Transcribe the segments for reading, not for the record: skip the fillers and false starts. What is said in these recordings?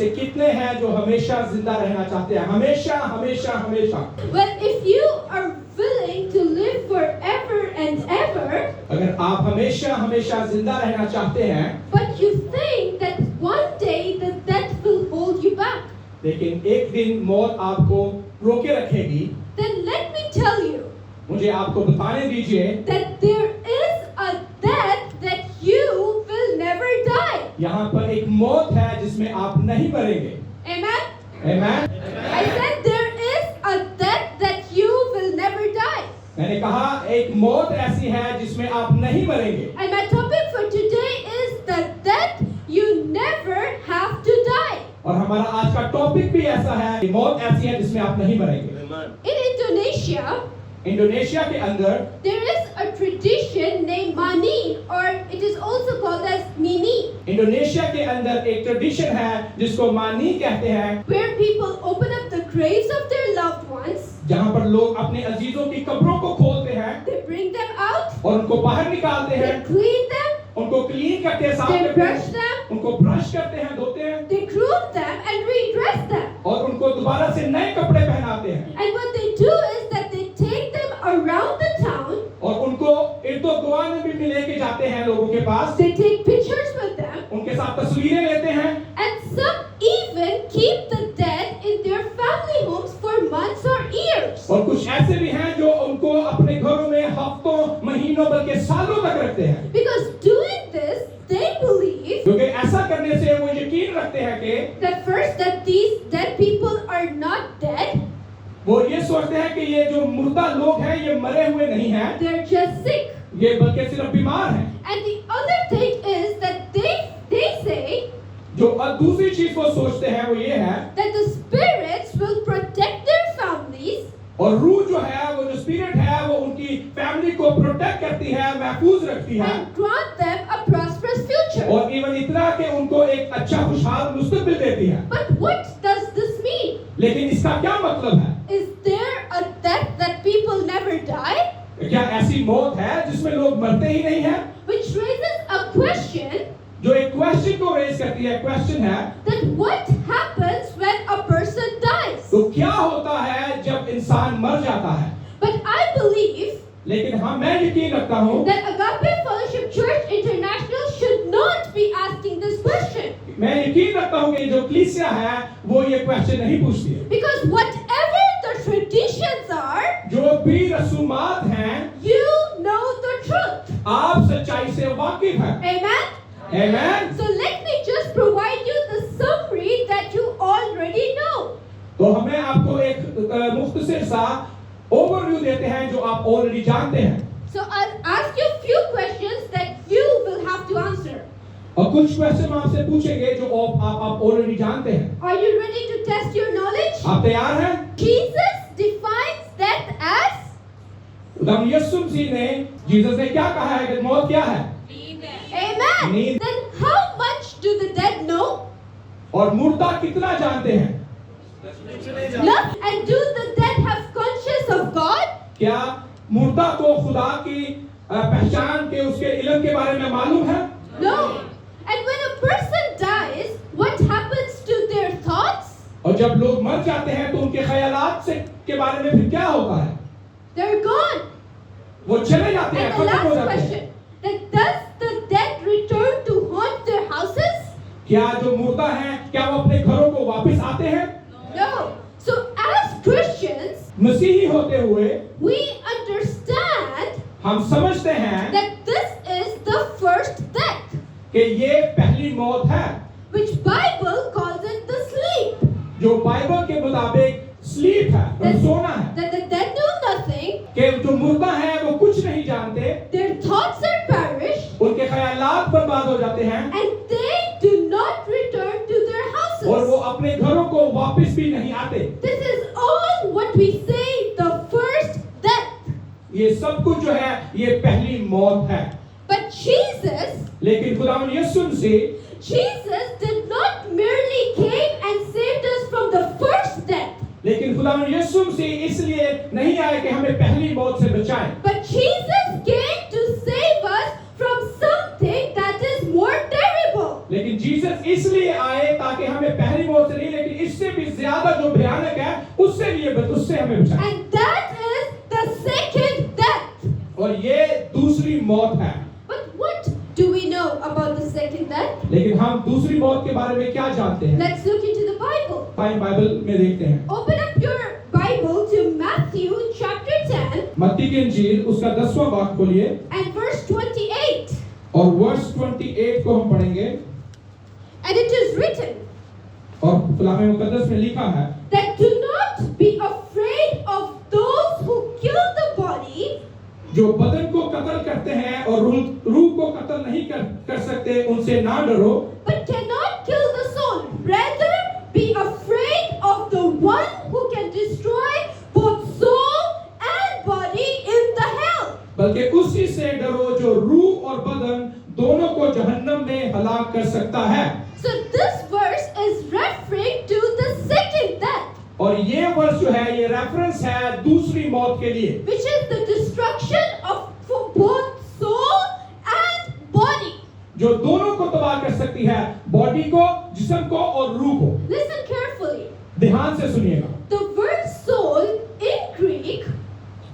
से कितने हैं जो हमेशा जिंदा रहना चाहते हैं? हमेशा हमेशा हमेशा। Well, if you are willing to live forever and ever, अगर आप हमेशा हमेशा जिंदा रहना चाहते हैं, but you think that one day the death will hold you back, लेकिन एक दिन मौत आपको रोके रखेगी, then let me tell you मुझे आपको बताने दीजिए that there is a death that you will never die. यहाँ पर एक मौत है जिसमें आप नहीं मरेंगे। Amen? Amen? I said there is a death that you will never die. मैंने कहा एक मौत ऐसी है जिसमें आप नहीं मरेंगे। And my topic for today is the death you never have to die. और हमारा आज का टॉपिक भी ऐसा है कि मौत ऐसी है जिसमें आप नहीं मरेंगे। In Indonesia, इंडोनेशिया के अंदर there is a tradition named Mani, or it is also called as Mini, Indonesia के अंदर एक ट्रेडिशन है जिसको मानी कहते हैं, where people open up the graves of their loved ones, जहाँ पर लोग अपने अजीजों की कब्रों को खोलते हैं they bring them out, और उनको बाहर निकालते they हैं, clean them, उनको क्लीन करते हैं, साफ they करते brush हैं, them, उनको ब्रश करते हैं, धोते हैं they groom them and redress them. और उनको दोबारा से नए कपड़े पहनाते हैं And what they do is that they take them around the town, और उनको इर्दो गिर्द में भी लेके जाते हैं लोगों के पास, they take pictures with them, उनके साथ तस्वीरें लेते हैं and some even keep the dead in their family homes for months or years. और कुछ ऐसे भी हैं जो उनको अपने घरों में हफ्तों, महीनों बल्कि सालों तक रखते हैं, Because doing this, they believe क्योंकि ऐसा करने से वो यकीन रखते हैं कि that first that these dead people are not dead, वो ये सोचते हैं कि ये जो मुर्दा लोग हैं ये मरे हुए नहीं हैं, they're just sick. ये बल्कि सिर्फ बीमार हैं। And the other thing is that they say जो दूसरी चीज वो सोचते हैं वो ये है that the spirits will protect their families और रूह जो है वो जो स्पिरिट है वो उनकी फैमिली को प्रोटेक्ट करती है, महफूज रखती है and grant them a prosperous future. और इवन इतना कि उनको एक अच्छा खुशहाल मुस्तकबिल देती है। But what does this mean? लेकिन इसका क्या मतलब है? Is there a death that people never die? क्या ऐसी मौत है जिसमें लोग मरते ही नहीं हैं? Which raises a question जो एक क्वेश्चन को रेज करती है, क्वेश्चन है that what happens when a person dies? तो क्या होता है जब इंसान मर जाता है? But I believe लेकिन हाँ मैं यकीन रखता हूँ that Agape Fellowship Church International should not be asking this question. मैं यकीन रखता हूँ कि जो कलीसिया है वो ये क्वेश्चन नहीं पूछती है, Because whatever the traditions are, जो भी रसूमात हैं you know the truth. आप सच्चाई से वाकिफ हैं। Amen? Amen. So let me just provide you the summary that you already know. तो हमें आपको एक मुख्तसर सा ओवरव्यू देते हैं जो आप ऑलरेडी जानते हैं So I'll ask you a few questions that you will have to answer. और कुछ क्वेश्चन आपसे पूछेंगे जो आप ऑलरेडी जानते हैं। Are you ready to test your knowledge? आप तैयार हैं? Jesus defines death as खुदावंद यीशु मसीह ने जीसस ने क्या कहा है कि मौत क्या है? Amen. Need. Then how much do the dead know? और मुर्दा कितना जानते हैं? Look, and do the dead have conscience of God? क्या मुर्दा को खुदा की पहचान के उसके इल्म के बारे में मालूम है? No. And when a person dies, what happens to their thoughts? और जब लोग मर जाते हैं तो उनके ख्यालात से के बारे में फिर क्या होता है? They're gone. वो चले जाते हैं, And the खत्म हो last जाते हैं। question, that does the dead return to haunt their houses? क्या जो मुर्दा हैं क्या वो अपने घरों को वापस आते हैं? No. So as Christians, मसीही होते हुए we understand हम समझते हैं that this is the first death, कि ये पहली मौत है which Bible calls it the sleep. जो बाइबल के मुताबिक स्लीप है, That, सोना है, that the dead do nothing, कि जो मुर्दा है वो कुछ नहीं जानते, their thoughts are perished, उनके ख्यालात बर्बाद हो जाते हैं and they do not return to their और वो houses. अपने घरों को वापस भी नहीं आते। This is all what we say the first death. ये सब कुछ जो है ये पहली मौत है। But Jesus लेकिन खुदावंद यीशु मसीह Jesus did not merely came and saved us from the first death, लेकिन खुदावंद यीशु मसीह इसलिए नहीं आए कि हमें पहली मौत से बचाएं, but Jesus came to save us from something that is more terrible. लेकिन जीसस इसलिए आए ताकि हमें पहली मौत ज्यादा जो भयानक है उससे हमें बचाए। And that is the second death. और ये दूसरी मौत है। But what do we know about the second death? लेकिन हम दूसरी मौत के बारे में क्या जानते हैं? Let's look into the Bible. Bible में देखते हैं। Open up your Bible to Matthew chapter 10 मत्ती की इंजील उसका 10वां भाग खोलिए and verse 28. और वर्स 28 को हम पढ़ेंगे। And it is written और कलाम मुकद्दस में लिखा है that do not be afraid of those who kill the body, जो बदन को कत्ल करते हैं और रूह को कत्ल नहीं कर सकते, उनसे ना डरो, but cannot kill the soul. Rather, be afraid of the one who can destroy both soul and body in the hell. बल्कि उसी से डरो जो रूह और बदन दोनों को जहन्नम में हलाक कर सकता है। So this verse is referring to the second death, और ये वर्ष जो है ये रेफरेंस है दूसरी मौत के लिए, which is the destruction of both soul and body. जो दोनों को तबाह कर सकती है, बॉडी को, जिस्म को और रूह को। Listen carefully. ध्यान से सुनिएगा। The word soul in Greek,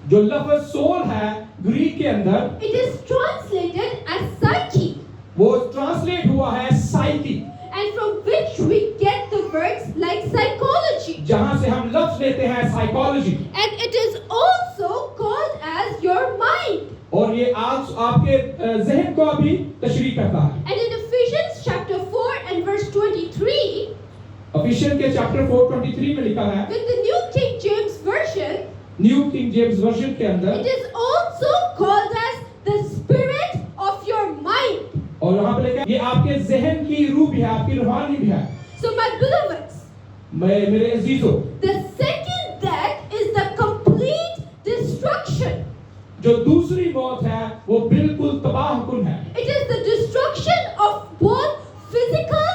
जो लफ्ज सोल है ग्रीक के अंदर, it is translated as psyche, वो ट्रांसलेट हुआ है psyche, and from which we get the words like psychology. जहां से हम लफ्ज लेते हैं psychology. And it is also called as your mind. और ये आज आपके जहन को भी तशरीह करता है। And in Ephesians chapter 4 and verse 23, efficiency के चैप्टर 4:23 में लिखा है, with the New King James Version, new king James version के अंदर, it is also called as the spirit of your mind. और वहां पे लिखा है ये आपके जहन की रूह भी है, आपकी रूहानी भी है। So my beloveds, मेरे अजीजों, the second death is the complete destruction. जो दूसरी मौत है वो बिल्कुल तबाहकुन है। It is the destruction of both physical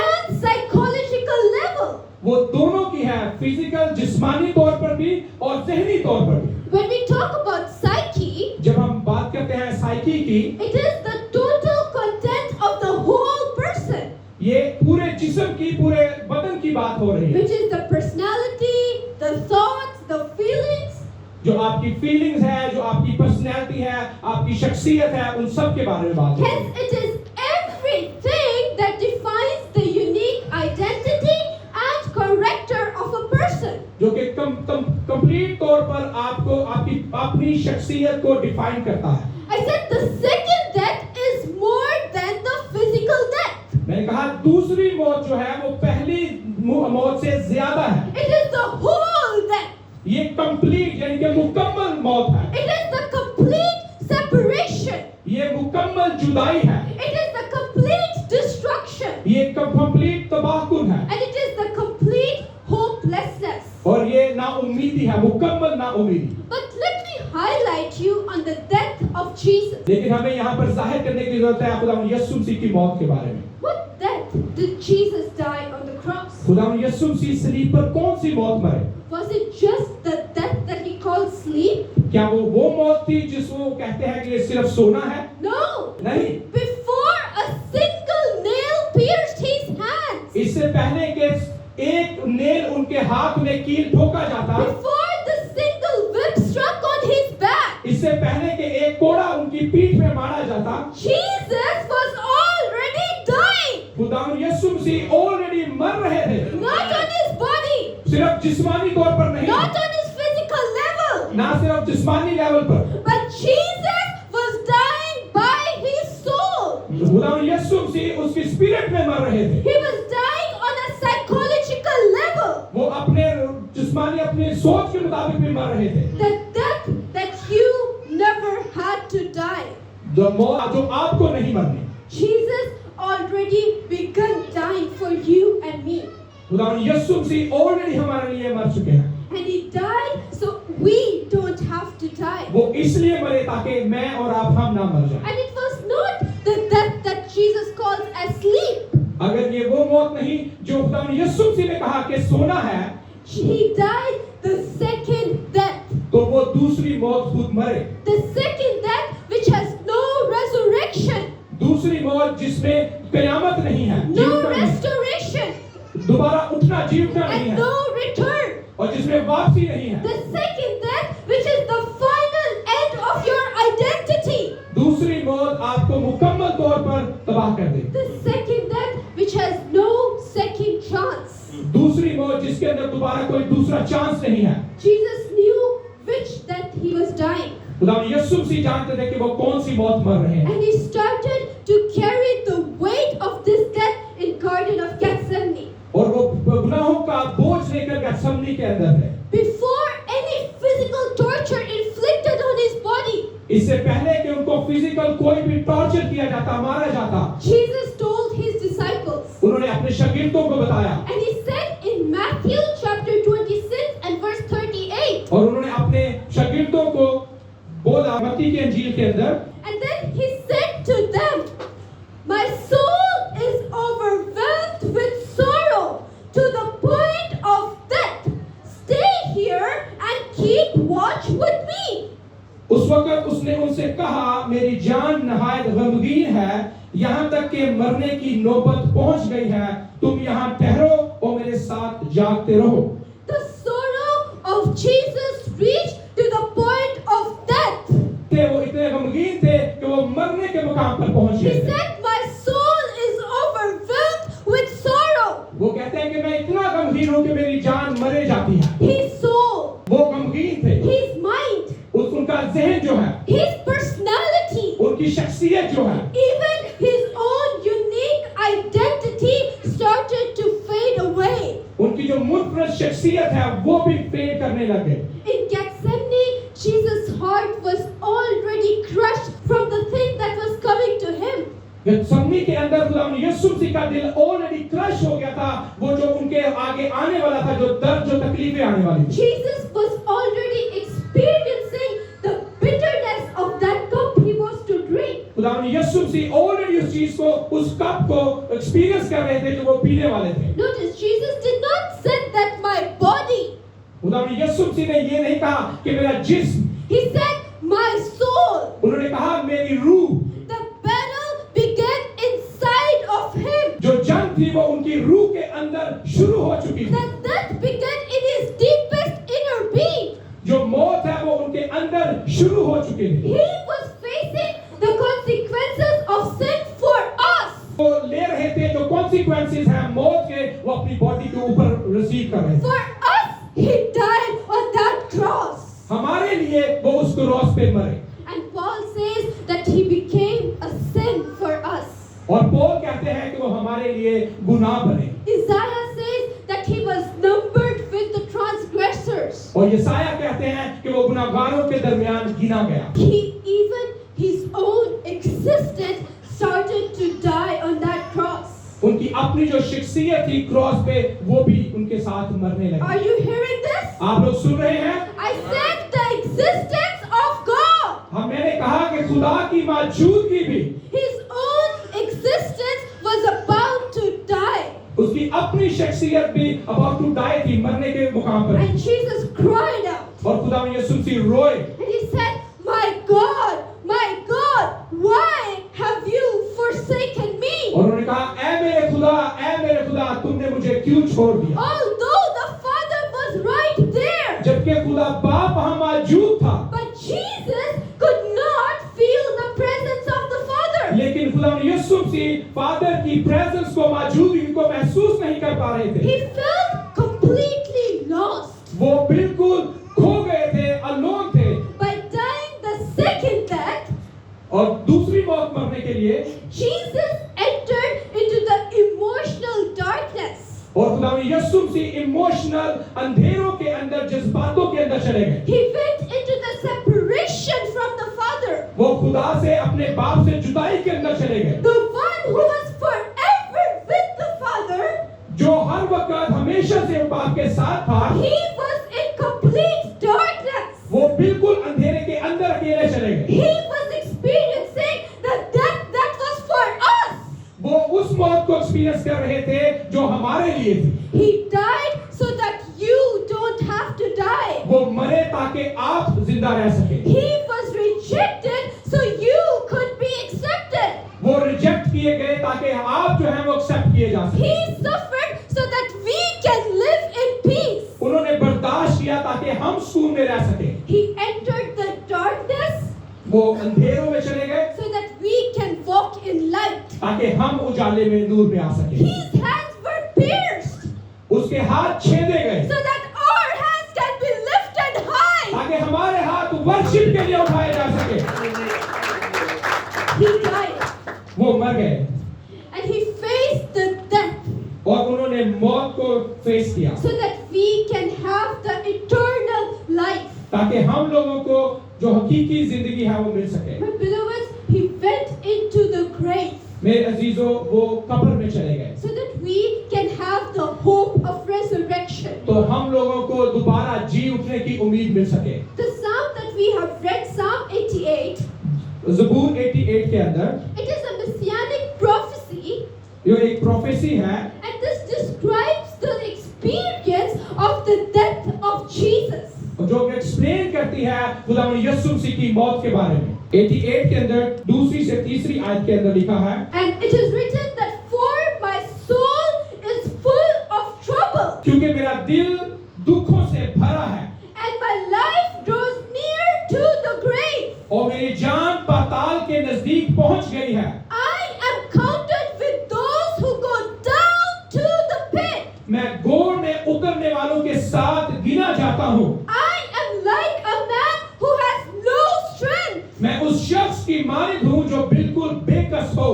and psychological level. वो दोनों की है, फिजिकल जिस्मानी तौर पर भी और ज़हनी तौर पर भी। When we talk about psyche, जब हम बात करते हैं साइकी की, it is the total content of the whole person, ये पूरे जिस्म की, पूरे बदन की बात हो रही है। which is the personality, the thoughts, the feelings. जो आपकी फीलिंग्स है, जो आपकी पर्सनैलिटी है, आपकी शख्सियत है, उन सब के बारे में बात हो रही है। Hence, it is everything that defines the unique identity and character of a person. जो कि कंप्लीट तौर पर आपको आपकी अपनी शख्सियत को डिफाइन करता है। I said the second death is more than the physical death. मैंने कहा दूसरी मौत जो है वो पहली मौत से ज्यादा है। It is the whole death. ये कंप्लीट यानी कि मुकम्मल मौत है। It is the complete separation. ये मुकम्मल जुदाई है। It is the complete destruction. ये कंप्लीट तबाहकुन है। And it is the complete hopelessness. और ये नाउम्मीदी है, मुकम्मल नाउम्मीदी। But let me highlight you on the death of Jesus. लेकिन हमें यहाँ पर जाहिर करने की जरूरत है खुदावंद यीशु मसीह की मौत के बारे में। What death did Jesus die on the cross? खुदावंद यीशु मसीह सलीब पर कौन सी मौत मरे? Was it just the death that he called sleep? क्या वो मौत थी जिसको कहते हैं कि ये सिर्फ सोना है? No. नहीं। Before a single nail pierced his hands. इससे पहले कि एक नेल उनके हाथ में कील ठोका जाता, Before the single whip struck on his back. इससे पहले कि एक कोड़ा उनकी पीठ में मारा जाता, Jesus was already dying. खुदावंद यीशु मसीह ऑलरेडी मर रहे थे। Not on his body. सिर्फ जिस्मानी तौर पर नहीं, Not on his physical level. ना सिर्फ जिस्मानी लेवल पर, But Jesus was dying by his soul. खुदावंद यीशु मसीह उसकी स्पिरिट में मर रहे थे। He was dying on a psychological level. वो अपने जिस्मानी अपनी सोच के मुताबिक भी मर रहे थे। The death that you never had to die. जो मौत जो आपको नहीं मरनी, Jesus already begun dying for you and me. खुदावंद यीशु मसीह ऑलरेडी हमारे लिए मर चुके हैं। And he died so we don't have to die. वो इसलिए मरे ताकि मैं और आप हम ना मर जाएं। And it was not the death that Jesus calls as sleep. अगर ये वो मौत नहीं जो खुदावंद यीशु मसीह ने कहा कि सोना है, He died the second death. तो वो दूसरी मौत खुद मरे। The second death which has no resurrection. दूसरी मौत जिसमें कयामत नहीं है, No जीवन नहीं। restoration. दोबारा उठना जी उठना नहीं and है no return. और जिसमें वापसी नहीं है। The second death, which is the final end of your identity. दूसरी मौत आपको मुकम्मल तौर पर तबाह कर देगी। The second death, which has no second chance. दूसरी मौत जिसके अंदर दोबारा कोई दूसरा चांस नहीं है। Jesus knew which death he was dying. खुदा यीशु मसीह जानते थे कि वो कौन सी मौत मर रहे हैं And he started to carry the weight of this death in Garden of Gethsemane. और वो गुनाहों का बोझ लेकर गethsemane के अंदर थे। Before any physical torture inflicted on his body, इससे पहले कि उनको फिजिकल कोई भी टॉर्चर किया जाता, मारा जाता, Jesus told his disciples, उन्होंने अपने शागिर्दों को बताया and he said in Matthew chapter 26 and verse 38, और उन्होंने अपने शागिर्दों को बोला मत्ती की इंजील के अंदर, and then he said to them, my soul is overwhelmed with sorrow to the point of death. Stay here and keep watch with me. उस वक्त उसने उनसे कहा मेरी जान नहायत गमगीन है, यहाँ तक कि मरने की नौबत पहुंच गई है, तुम यहाँ ठहरो और मेरे साथ जागते रहो। The sorrow of Jesus reached to the point of death. कि वो इतने गमगीन थे कि वो मरने के मुकाम पर पहुंच He गए थे। said, my soul is overwhelmed with sorrow. वो कहते हैं कि मैं इतना गमगीन हूँ कि मेरी जान मरे जाती है। His soul, वो गमगीन थे। his mind, उनका जहन जो है, his personality, उनकी शख्सियत जो है, even his own unique identity started to fade away. उनकी जो मुनफरद शख्सियत है वो भी फेड करने लगे। In Gethsemane, Jesus' heart was already crushed from the thing that was coming to him. गethsemane के अंदर खुदा यीशु मसीह का दिल ऑलरेडी क्रश हो गया था, वो जो उनके आगे आने वाला था, जो दर्द जो तकलीफें आने वाली थी। Jesus was already experiencing the bitterness of that cup he was to drink. खुदा यीशु मसीह ऑलरेडी उस चीज को, उस कप को एक्सपीरियंस कर रहे थे जो वो पीने वाले थे। Notice, Jesus did not say that my body. खुदा यीशु मसीह ने ये नहीं कहा कि मेरा जिस्म, He said my soul. उन्होंने कहा मेरी रूह। The battle began inside of him. जो जंग थी वो उनकी रूह के अंदर शुरू हो चुकी थी। That death began in his deepest inner being. जो मौत है वो उनके अंदर शुरू हो चुकी थी। He was facing the consequences of sin for us. वो ले रहे थे जो कॉन्सिक्वेंसेस हैं मौत के, वो अपनी बॉडी के ऊपर रिसीव कर रहे थे। For us, he died on that cross. हमारे लिए वो उस क्रॉस पे मरे। And Paul says that he became a sin for us. और पौल कहते हैं कि वो हमारे लिए गुनाह बने। Isaiah says that he was numbered with the transgressors. और यशायाह कहते हैं कि वो गुनाहगारों के दरमियान गिना गया। Even his own existence started to die on that cross. उनकी अपनी जो शख्सियत थी क्रॉस पे, वो भी उनके साथ मरने लगी। Are you hearing this? आप लोग सुन रहे हैं? I said the existence of God. मैंने कहा कि खुदा की मौजूदगी भी, His own existence was about to die. उसकी अपनी शख्सियत भी about to die थी, मरने के मुकाम पर। And Jesus cried out. और खुदा यीशु मसीह रोए And he said, my God, why have you forsaken me? और उन्होंने कहा ऐ मेरे खुदा तुमने मुझे क्यों छोड़ दिया। Although the Father was right there, जबकि खुदा बाप वहां मौजूद था, but Jesus could not feel the presence of the Father. लेकिन खुदा यीशु मसीह फादर की प्रेजेंस को, मौजूदगी को महसूस नहीं कर पा रहे थे। He felt completely lost. वो बिल्कुल खो गए थे, अलोन थे। By dying the second death, और दूसरी मौत मरने के लिए Jesus entered into the emotional darkness. और खुदा यीशु मसीह इमोशनल अंधेरों के अंदर, जज्बातों के अंदर चले गए। He went into the separation from the Father. वो खुदा से, अपने बाप से जुदाई के अंदर चले गए। The one who was forever with the Father, जो हर वक्त हमेशा से बाप के साथ था, he was in complete darkness. वो बिल्कुल अंधेरे के अंदर अकेले चले गए। He was experiencing the death that was for us. वो उस मौत को एक्सपीरियंस कर रहे थे जो हमारे लिए थी। He died so that you don't have to die. वो मरे ताकि आप जिंदा रह सके। He was rejected so you could be accepted. वो रिजेक्ट किए गए ताकि आप जो हैं वो एक्सेप्ट किए जा सके। He suffered so that में रह सके। He entered the darkness वो अंधेरों में चले गए so that we can walk in light. ताकि हम उजाले में नूर में आ सके। His hands were pierced उसके हाथ छेदे गए so that our hands can be lifted high. ताकि हमारे हाथ वर्शिप के लिए उठाए जा सके। He died वो मर गए and he faced the death और उन्होंने मौत को फेस किया so that we can have the eternal life. ताकि हम लोगों को जो हकीकी जिंदगी है वो मिल सके। My beloveds, he went into the grave मेरे अजीजों, वो कब्र में चले गए so that we can have the hope of resurrection. तो हम लोगों को दोबारा जी उठने की उम्मीद मिल सके। The psalm that we have read, Psalm 88, ज़बूर 88 के अंदर it is a messianic prophecy, जो एक प्रोफेसी है, and this describes the experience of the death of Jesus. जो एक्सप्लेन करती है खुदावंद यीशु मसीह की मौत के बारे में। 88 के अंदर दूसरी से तीसरी आयत के अंदर लिखा है, And it is written that for my soul is full of trouble, क्योंकि मेरा दिल दुखों से भरा है and my life draws near to the grave. और मेरी जान पाताल के नजदीक पहुंच गई है। I am counted with those who go down to the pit. मैं गोर में उतरने वालों के साथ गिना जाता हूँ। I am like a man who has no strength, मैं उस शख्स की मानिंद हूँ जो बिल्कुल बेकस हो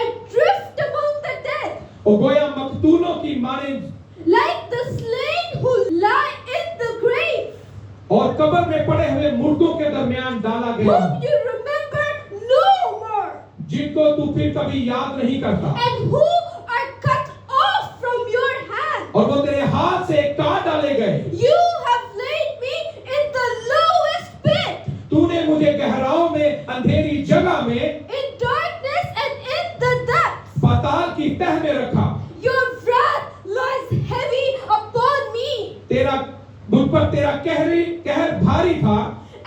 adrift among the dead, और गोया मकतूलों की मानिंद like the slain who lie in the grave, और कब्र में पड़े हुए मुर्दों के दरमियान डाला गया whom हूँ, you remember no more, जिनको तू फिर कभी याद नहीं करता and who are cut off from your hand. और वो तेरे हाथ से काट डाले गए। You have laid me in the lowest pit, तूने मुझे गहराओं में अंधेरी जगह में in darkness and in the depths. पाताल की तह में रखा। Your wrath lies heavy upon me, तेरा मुझ पर तेरा कहर भारी था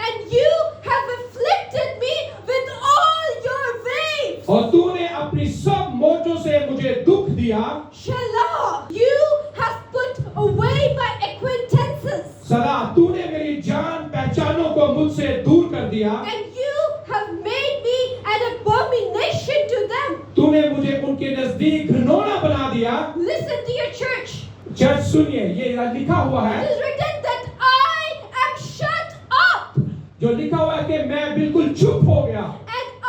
and you have afflicted me with all your waves. और तूने अपनी सब मोचों से मुझे दुख दिया। Shelah, you have put away my acquaintances, सदा तूने मेरी जान पहचानों को मुझसे दूर कर दिया। and you have made me an abomination to them. तूने मुझे उनके नजदीक घिनौना बना दिया। Listen to your church. Church सुनिए, ये लिखा हुआ It है, is written that I am shut up जो लिखा हुआ है कि मैं बिल्कुल चुप हो गया and I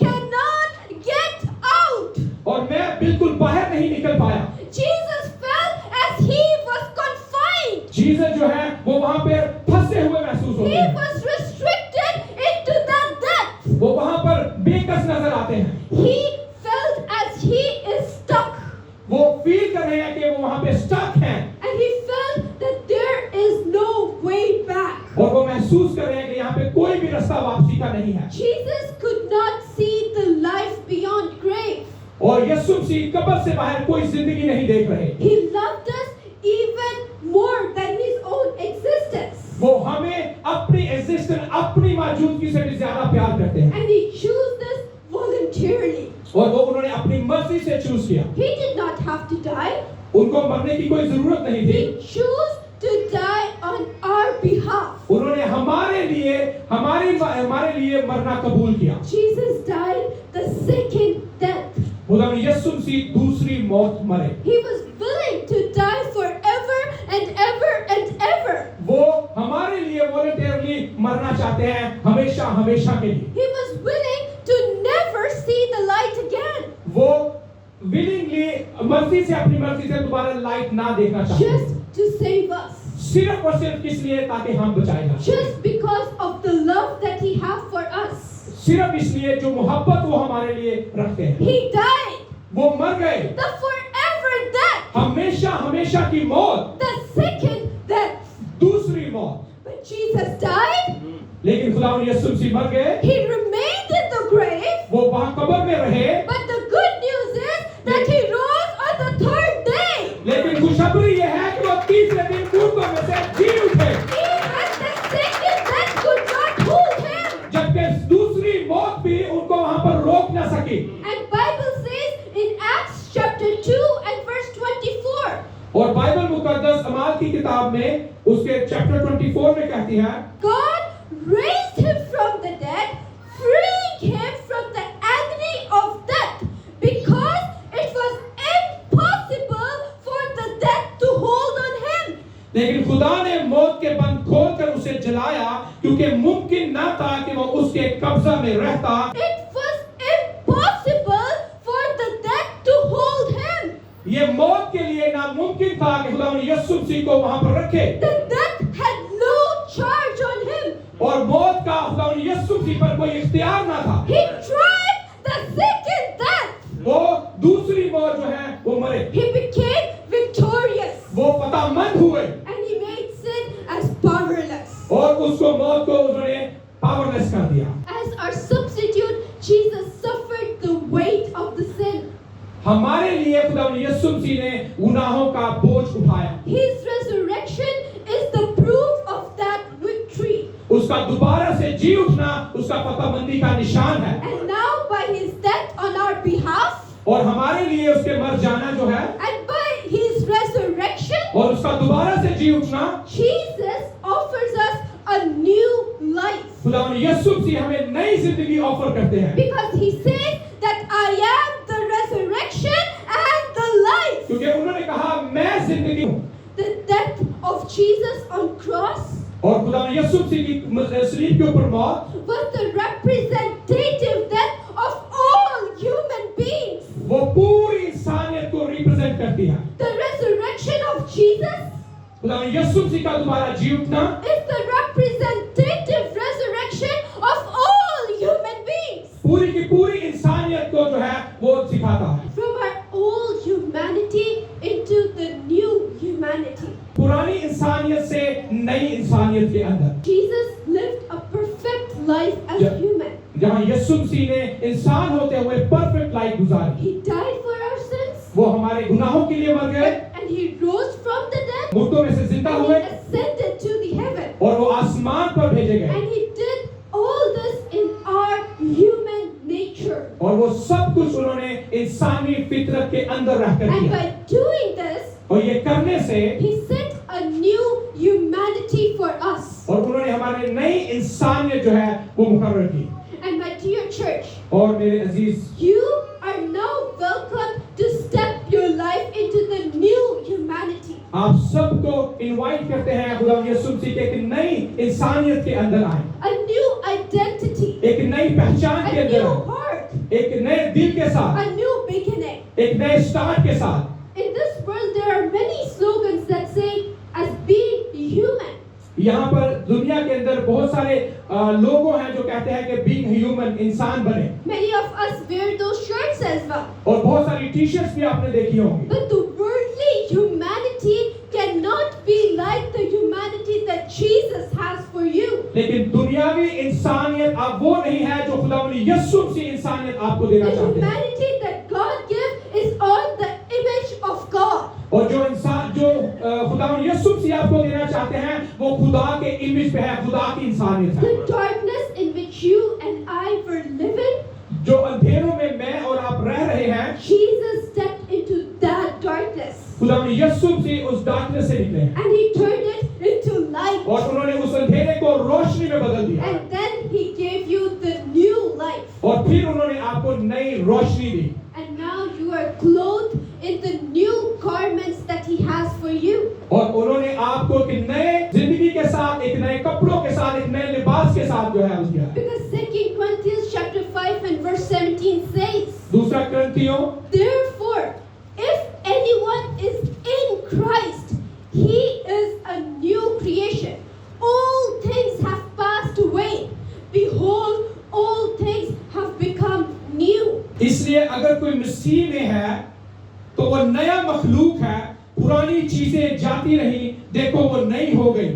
cannot get out. और मैं बिल्कुल बाहर नहीं निकल पाया। Jesus felt as he was confined. Jesus जो है वो वहां पे फंसे हुए महसूस होते He हैं, was restricted into that depth. वो वहां पर बेकस नजर आते हैं। He felt as he is stuck, वो फील कर रहे हैं कि वो वहां पे स्टक हैं and he felt that there is no way back. और वो महसूस कर रहे हैं कि यहाँ पे कोई भी रास्ता वापसी का नहीं है। Jesus could not see the life beyond grave. और यीशु मसीह कब्र से बाहर कोई जिंदगी नहीं देख रहे। He loved us even more than his own existence. वो हमें अपनी एग्जिस्टेंस, अपनी मौजूदगी से भी ज्यादा प्यार करते हैं And he chose us voluntarily. और वो उन्होंने अपनी मर्जी से चूज किया। He did not have to die. उनको मरने की कोई जरूरत नहीं थी। He chose to die on our behalf. उन्होंने हमारे लिए मरना कबूल किया। Jesus died the second death. खुदावंद यीशु मसीह दूसरी मौत मरे। He was willing to die forever and ever and ever. वो हमारे लिए वॉलंटियरली मरना चाहते हैं, हमेशा हमेशा के लिए। He was willing to never see the light again. वो विलिंगली मर्जी से अपनी मर्जी से दोबारा लाइट ना देखना चाहते हैं, Just to save us. सिर्फ और सिर्फ इसलिए ताकि हम बचाए जाएं। Just because of the love that he has for us. सिर्फ इसलिए जो मोहब्बत वो हमारे लिए रखते हैं। He died वो मर गए, the forever death, हमेशा हमेशा की मौत, the second death. दूसरी मौत। But Jesus died. लेकिन खुदावंद यीशु मसीह मर गए, He remained in the grave. वो वहां कब्र में रहे, But the good news is that he rose on the third day. लेकिन खुशखबरी ये है कि वो तीसरे दिन मुर्दों में से जी उठे, Even the second death could not hold him. जबकि दूसरी मौत भी उनको वहां पर रोक न सकी। And Bible says in Acts chapter 2 and verse 24. और बाइबल मुकद्दस अमाल की किताब में उसके चैप्टर 24 में कहती है, God raised him from the dead, freeing him from the agony of death, because it was impossible for the death to hold on him. लेकिन खुदा ने मौत के बंद खोलकर उसे जलाया, क्योंकि मुमकिन न था कि वो उसके कब्जा में रहता। It was impossible for the death to hold him. ये मौत के लिए नामुमकिन था कि खुदा ने यीशु मसीह को वहां पर रखे, The death had no charge on him. और मौत का खुदा ने यीशु मसीह पर कोई इख्तियार ना था। He tried the second death. वो दूसरी मौत जो है वो मरे, He became victorious. वो पतामंद हुए And he made sin as powerless. और उसको मौत को उन्होंने पावरलेस कर दिया। As our substitute, Jesus suffered the weight of the sin. हमारे लिए खुदा ने यीशु मसीह ने गुनाहों का बोझ उठाया। His resurrection is the proof of that victory. उसका दोबारा से जी उठना उसका पताबंदी का निशान है, And now by his death on our behalf और हमारे लिए उसके मर जाना जो है and by his resurrection, और उसका दोबारा से जी उठना, Jesus offers us a new life. खुदा ने यीशु मसीह हमें नई जिंदगी ऑफर करते हैं, Because he says that I am the resurrection and the life. क्योंकि उन्होंने कहा मैं जिंदगी हूँ। The death of Jesus on cross और खुदा ने यीशु मसीह की सलीब के ऊपर मौत was the representative death of all human beings. वो पूरी इंसानियत को रिप्रेजेंट करती है। The resurrection of Jesus खुदा ने यीशु मसीह का दोबारा जी उठना is the representative resurrection of all human beings. पूरी की पूरी इंसानियत को जो है वो सिखाता है। From our old humanity into the new humanity. पुरानी इंसानियत से नई इंसानियत के अंदर Jesus lived a perfect life as Yeah. human. जहाँ यीशु मसीह ने इंसान होते हुए परफेक्ट लाइफ गुजारी, He died for our sins वो हमारे गुनाहों के लिए मर गए, and he rose from the dead मुर्दों में से जिंदा and he हुए ascended to the heaven. और वो आसमान पर भेजे गए, And he did all this in our human nature. और वो सब कुछ उन्होंने इंसानी फितरत के अंदर रहकर And किया, by doing this, और ये करने से he set a new humanity for us. और उन्होंने हमारे नई इंसानियत जो है वो मुकर्रर की। And my dear church, और मेरे अजीज, you are now welcome to step your life into the new humanity. आप सबको इनवाइट करते हैं खुदा यीशु मसीह के एक नई इंसानियत के अंदर आए, A new identity, एक नई पहचान के a अंदर new आए, heart, एक नए दिल के साथ, a new beginning. एक नए स्टार्ट के साथ। In this world, there are many slogans that say, as being human. यहाँ पर दुनिया के अंदर बहुत सारे लोगों हैं जो कहते हैं कि बीइंग ह्यूमन, इंसान बने, Many of us wear those shirts as well. और बहुत सारी टी शर्ट्स भी आपने देखी होंगी। But the worldly humanity cannot be like the humanity that Jesus has for you. लेकिन दुनियावी इंसानियत अब वो नहीं है जो खुदा यीशु मसीह इंसानियत आपको देना The चाहते हैं, humanity that God gives is on the image of God. और जो इंसान जो खुदा यीशु मसीह आपको देना चाहते हैं वो खुदा के इमेज पे है, खुदा की इंसानियत है। The darkness in which you and I were living, जो अंधेरों में मैं और आप रह रहे हैं, Jesus stepped into that darkness खुदा यीशु मसीह उस डार्कनेस से निकले हैं, and he turned it into light. और उन्होंने उस अंधेरे को रोशनी में बदल दिया, And then he gave you the new life. और फिर उन्होंने आपको नई रोशनी दी, And now you are clothed in the new garments that he has for you. और उन्होंने आपको एक नए जिंदगी के साथ, एक नए कपड़ों के साथ, एक नए लिबास के साथ जो है उसका Because 2 Corinthians chapter 5 and verse 17 says, दूसरा ग्रंथियों Therefore, if anyone is in Christ, he is a new creation. All things have passed away. Behold, all things have become new. इसलिए अगर कोई मसीह में है तो वो नया मखलूक है, पुरानी चीजें जाती रही, देखो वो नई हो गई,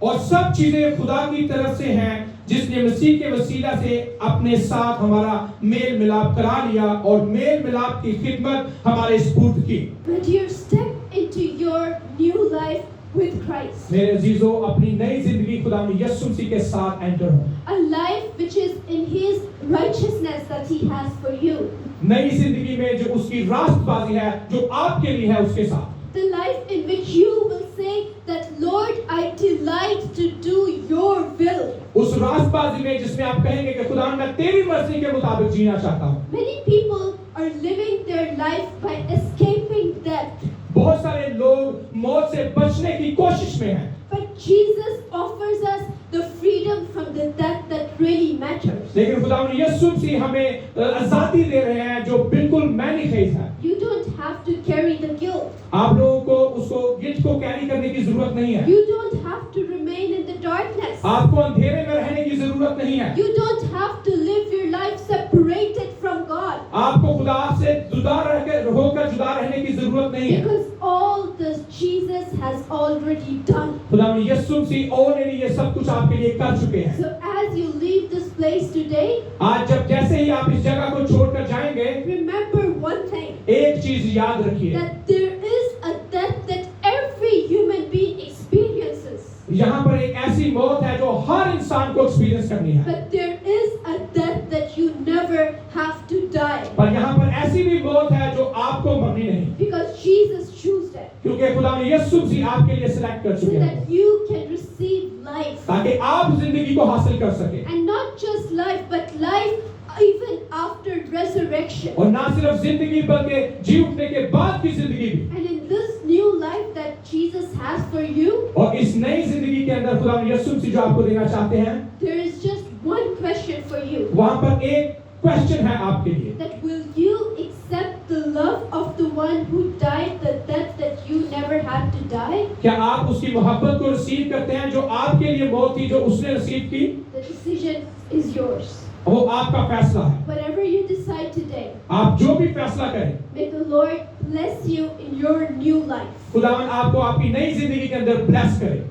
और सब चीजें खुदा की तरफ से हैं जिसने मसीह के वसीला से अपने साथ हमारा मेल मिलाप करा लिया और मेल मिलाप की खिदमत हमारे स्पुर्द की। My dear, step into your new life with Christ. मेरे अजीजों, अपनी नई जिंदगी खुदा में यीशु मसीह के साथ एंटर हो, A life which is in his righteousness that he has for you. नई जिंदगी में जो उसकी रास्तबाजी है जो आपके लिए है उसके साथ, The life in which you will say that, Lord, I delight to do your will. उस रास्तबाजी में जिसमें आप कहेंगे कि खुदा मैं तेरी मर्जी के मुताबिक जीना चाहता हूँ। Many people are living their life by escaping death. बहुत सारे लोग मौत से बचने की कोशिश में हैं। But Jesus offers us the freedom from the death that really matters. लेकिन खुदावंद यीशु मसीह हमें आजादी दे रहे हैं जो बिल्कुल मैनिफेस्ट है। You don't have to carry the guilt. आप लोगों को उसको गिल्ट को कैरी करने की जरूरत नहीं है। You don't have to remain in the darkness. आपको अंधेरे में रहने की जरूरत नहीं है। You don't have to live your life separated from God. आपको खुदा से जुदा रहने की जरूरत नहीं है। Because all this Jesus has already done. खुदावंद यीशु मसीह ऑलरेडी ये सब कुछ आपके लिए कर चुके हैं। So as you leave this place today, आज जैसे ही आप इस जगह को छोड़कर जाएंगे, remember one thing. एक चीज याद रखिए। That there is a death that every human being experiences. यहाँ पर एक ऐसी मौत है जो हर इंसान को एक्सपीरियंस करनी है। But there is a death that you never have to die. पर यहाँ पर ऐसी भी मौत है जो आपको मरनी नहीं। Because Jesus chose it. क्योंकि खुदा ने यीशु मसीह आपके लिए सिलेक्ट कर So चुके हैं। that you can receive life. ताकि आप जिंदगी को हासिल कर सके। And not just life, but life even after resurrection. और ना सिर्फ जिंदगी बल्कि जी उठने के बाद की जिंदगी भी। And in this new life that Jesus has for you, और इस नई जिंदगी के अंदर खुदा ने यीशु मसीह जो आपको देना चाहते हैं, there is just one question for you. वहाँ पर एक क्वेश्चन है आपके लिए। That will you accept the love of the one who died the death that you never had to die? क्या आप उसकी मोहब्बत को रिसीव करते हैं जो आपके लिए मौत थी जो उसने रिसीव की? The decision is yours. वो आपका फैसला है। Whatever you decide today, आप जो भी फैसला करें, may the Lord bless you in your new life. खुदावन आपको आपकी नई जिंदगी के अंदर ब्लेस करे।